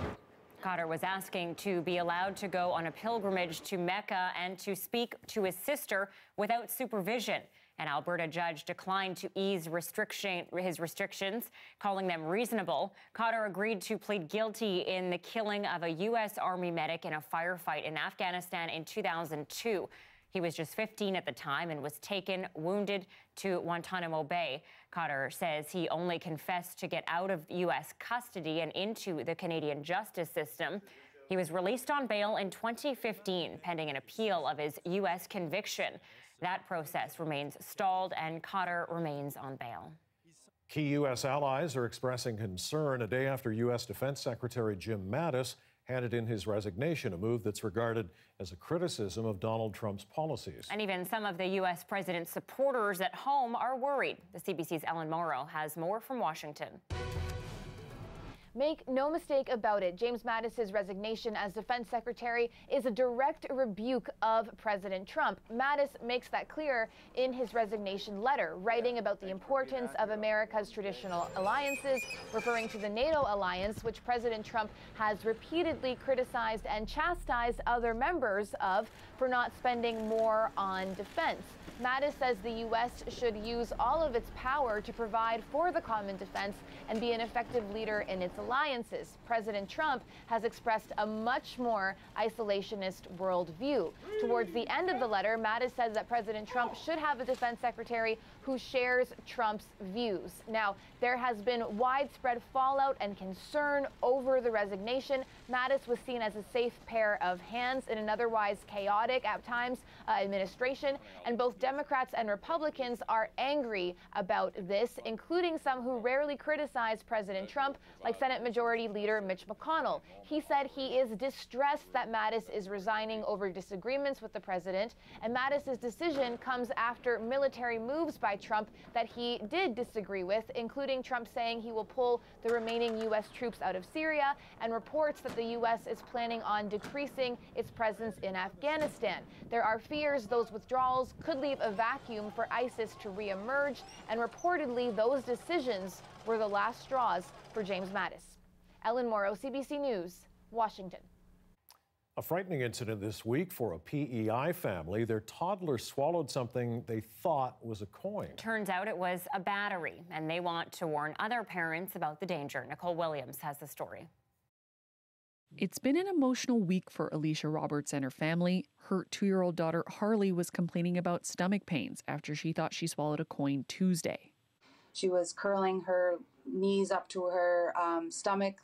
Khadr was asking to be allowed to go on a pilgrimage to Mecca and to speak to his sister without supervision. An Alberta judge declined to ease his restrictions, calling them reasonable. Khadr agreed to plead guilty in the killing of a U.S. Army medic in a firefight in Afghanistan in 2002. He was just 15 at the time and was taken wounded to Guantanamo Bay. Khadr says he only confessed to get out of U.S. custody and into the Canadian justice system. He was released on bail in 2015, pending an appeal of his U.S. conviction. That process remains stalled, and Khadr remains on bail.
Key U.S. allies are expressing concern a day after U.S. Defense Secretary Jim Mattis handed in his resignation, a move that's regarded as a criticism of Donald Trump's policies.
And even some of the U.S. president's supporters at home are worried. The CBC's Ellen Morrow has more from Washington.
Make no mistake about it, James Mattis's resignation as defense secretary is a direct rebuke of President Trump. Mattis makes that clear in his resignation letter, writing about the importance of America's traditional alliances, referring to the NATO alliance, which President Trump has repeatedly criticized and chastised other members of for not spending more on defense. Mattis says the U.S. should use all of its power to provide for the common defense and be an effective leader in its alliances. President Trump has expressed a much more isolationist worldview. Towards the end of the letter, Mattis says that President Trump should have a defense secretary who shares Trump's views. Now, there has been widespread fallout and concern over the resignation. Mattis was seen as a safe pair of hands in an otherwise chaotic, at times, administration, and both Democrats and Republicans are angry about this, including some who rarely criticize President Trump, like Senate Majority Leader Mitch McConnell. He said he is distressed that Mattis is resigning over disagreements with the president, and Mattis's decision comes after military moves by Trump that he did disagree with, including Trump saying he will pull the remaining U.S. troops out of Syria, and reports that the U.S. is planning on decreasing its presence in Afghanistan. There are fears those withdrawals could leave a vacuum for ISIS to reemerge, and reportedly those decisions were the last straws for James Mattis. Ellen Morrow, CBC News, Washington.
A frightening incident this week for a PEI family. Their toddler swallowed something they thought was a coin.
Turns out it was a battery, and they want to warn other parents about the danger. Nicole Williams has the story.
It's been an emotional week for Alicia Roberts and her family. Her 2-year-old daughter Harley was complaining about stomach pains after she thought she swallowed a coin Tuesday.
She was curling her knees up to her stomach,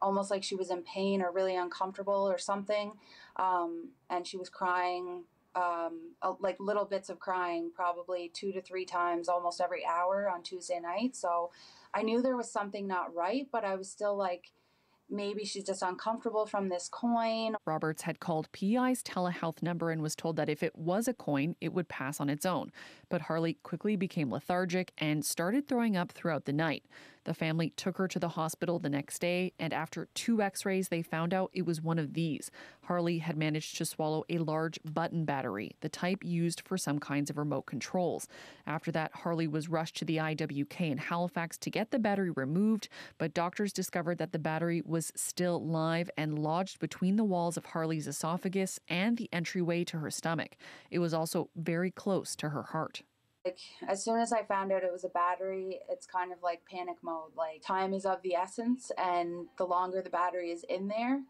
almost like she was in pain or really uncomfortable or something. And she was crying, like little bits of crying, probably 2 to 3 times almost every hour on Tuesday night. So I knew there was something not right, but I was still like, maybe she's just uncomfortable from this coin.
Roberts had called PEI's telehealth number and was told that if it was a coin, it would pass on its own. But Harley quickly became lethargic and started throwing up throughout the night. The family took her to the hospital the next day, and after 2 x-rays, they found out it was one of these. Harley had managed to swallow a large button battery, the type used for some kinds of remote controls. After that, Harley was rushed to the IWK in Halifax to get the battery removed, but doctors discovered that the battery was still live and lodged between the walls of Harley's esophagus and the entryway to her stomach. It was also very close to her heart.
As soon as I found out it was a battery, it's kind of like panic mode. Like, time is of the essence, and the longer the battery is in there,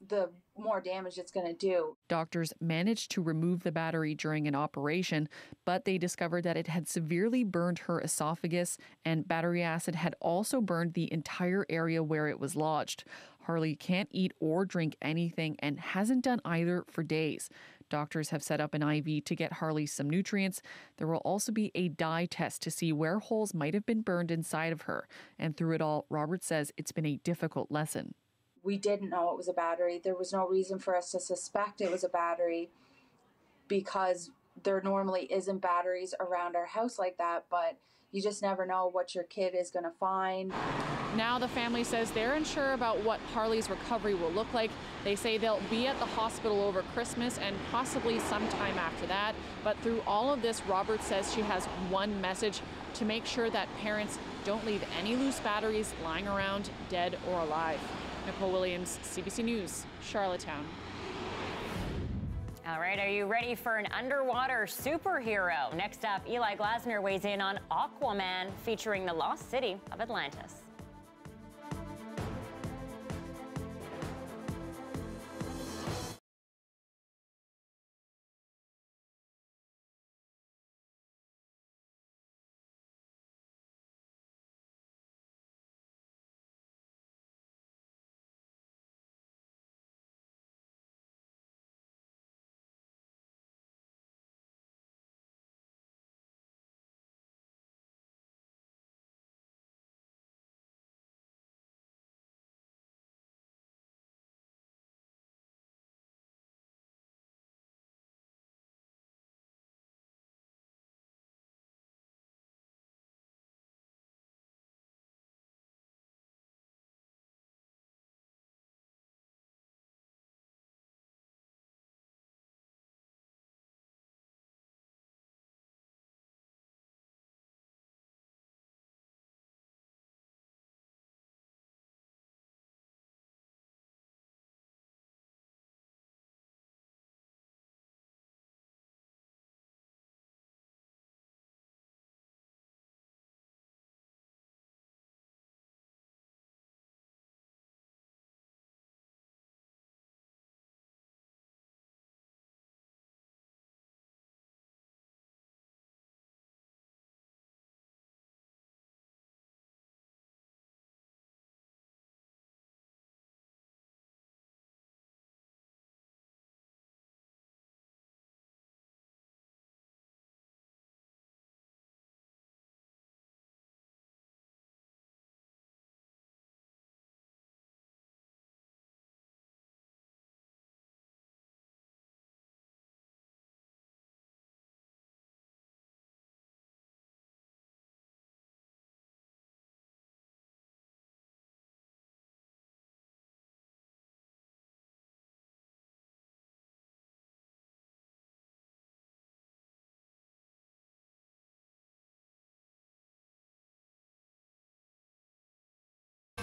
the more damage it's going to do.
Doctors managed to remove the battery during an operation, but they discovered that it had severely burned her esophagus, and battery acid had also burned the entire area where it was lodged. Harley can't eat or drink anything and hasn't done either for days. Doctors have set up an IV to get Harley some nutrients. There will also be a dye test to see where holes might have been burned inside of her. And through it all, Robert says it's been a difficult lesson.
We didn't know it was a battery. There was no reason for us to suspect it was a battery because there normally isn't batteries around our house like that, but you just never know what your kid is going to find.
Now the family says they're unsure about what Harley's recovery will look like. They say they'll be at the hospital over Christmas and possibly sometime after that. But through all of this, Robert says she has one message: to make sure that parents don't leave any loose batteries lying around, dead or alive. Nicole Williams, CBC News, Charlottetown.
All right, are you ready for an underwater superhero? Next up, Eli Glasner weighs in on Aquaman, featuring the lost city of Atlantis.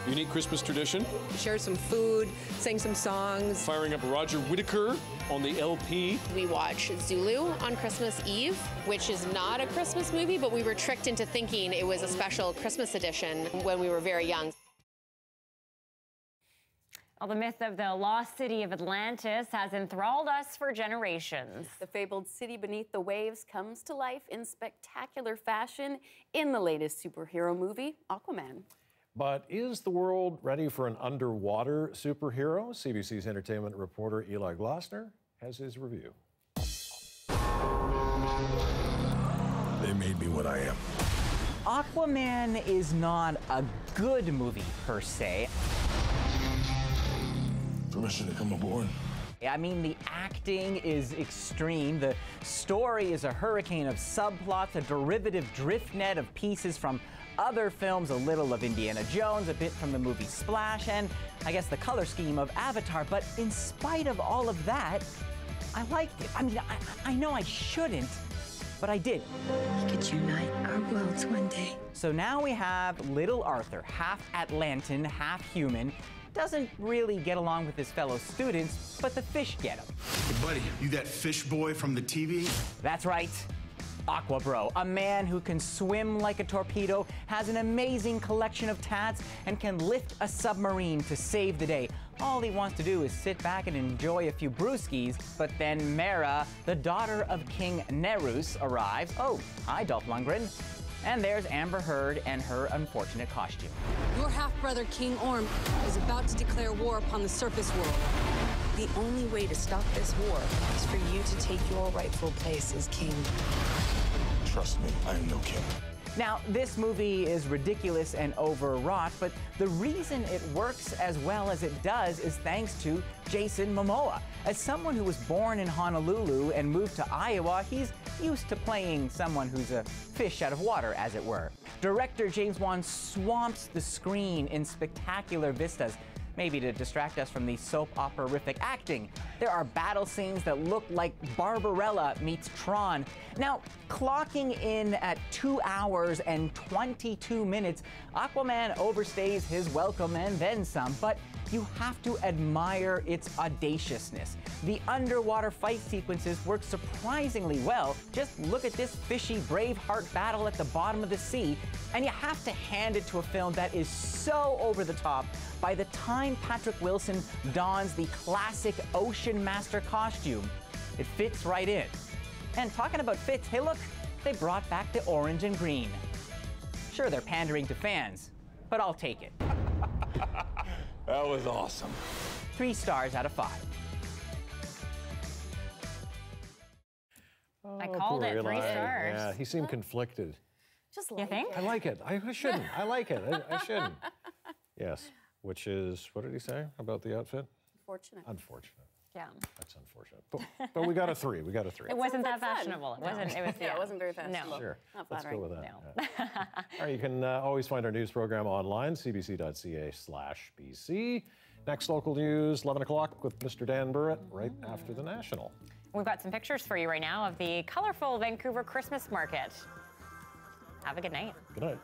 unique Christmas tradition.
Shared some food, sang some songs.
Firing up Roger Whittaker on the LP.
We watch Zulu on Christmas Eve, which is not a Christmas movie, but we were tricked into thinking it was a special Christmas edition when we were very young.
Well, the myth of the lost city of Atlantis has enthralled us for generations.
The fabled city beneath the waves comes to life in spectacular fashion in the latest superhero movie, Aquaman.
But is the world ready for an underwater superhero? CBC's entertainment reporter Eli Glasner has his review.
They made me what I am.
Aquaman is not a good movie per se.
Permission to come aboard.
I mean, the acting is extreme. The story is a hurricane of subplots, a derivative drift net of pieces from other films, a little of Indiana Jones, a bit from the movie Splash, and I guess the color scheme of Avatar. But in spite of all of that, I liked it. I mean, I know I shouldn't, but I did.
We could unite our worlds one day.
So now we have little Arthur, half Atlantean, half human. Doesn't really get along with his fellow students, but the fish get him.
Hey buddy, you that fish boy from the TV?
That's right. Aqua Bro, a man who can swim like a torpedo, has an amazing collection of tats, and can lift a submarine to save the day. All he wants to do is sit back and enjoy a few brewskis, but then Mara, the daughter of King Nerus, arrives. Oh, hi, Dolph Lundgren. And there's Amber Heard and her unfortunate costume.
Your half-brother, King Orm, is about to declare war upon the surface world.
The only way to stop this war is for you to take your rightful place as king.
Trust me, I am no king.
Now, this movie is ridiculous and overwrought, but the reason it works as well as it does is thanks to Jason Momoa. As someone who was born in Honolulu and moved to Iowa, he's used to playing someone who's a fish out of water, as it were. Director James Wan swamps the screen in spectacular vistas, maybe to distract us from the soap opera-rific acting. There are battle scenes that look like Barbarella meets Tron. Now, clocking in at 2 hours and 22 minutes, Aquaman overstays his welcome and then some, but you have to admire its audaciousness. The underwater fight sequences work surprisingly well. Just look at this fishy Braveheart battle at the bottom of the sea, and you have to hand it to a film that is so over the top. By the time Patrick Wilson dons the classic Ocean Master costume, it fits right in. And talking about fits, hey look, they brought back the orange and green. Sure, they're pandering to fans, but I'll take it.
That was awesome.
3 stars out of 5.
I called it 3 stars.
Yeah, he seemed conflicted.
Just
like
I like it. I shouldn't. I like it. I shouldn't. Yes. Which is, what did he say about the outfit?
Unfortunate.
Unfortunate.
Yeah.
That's unfortunate. But we got a 3. We got a 3.
It wasn't that fashionable. It wasn't. It was.
Yeah, it wasn't very fashionable.
No.
Sure.
Not
Let's
flattering.
go with that.
No.
Yeah. All right, you can always find our news program online, cbc.ca/BC. Next local news, 11 o'clock with Mr. Dan Burrett, right after the National.
We've got some pictures for you right now of the colorful Vancouver Christmas market. Have a good night.
Good night.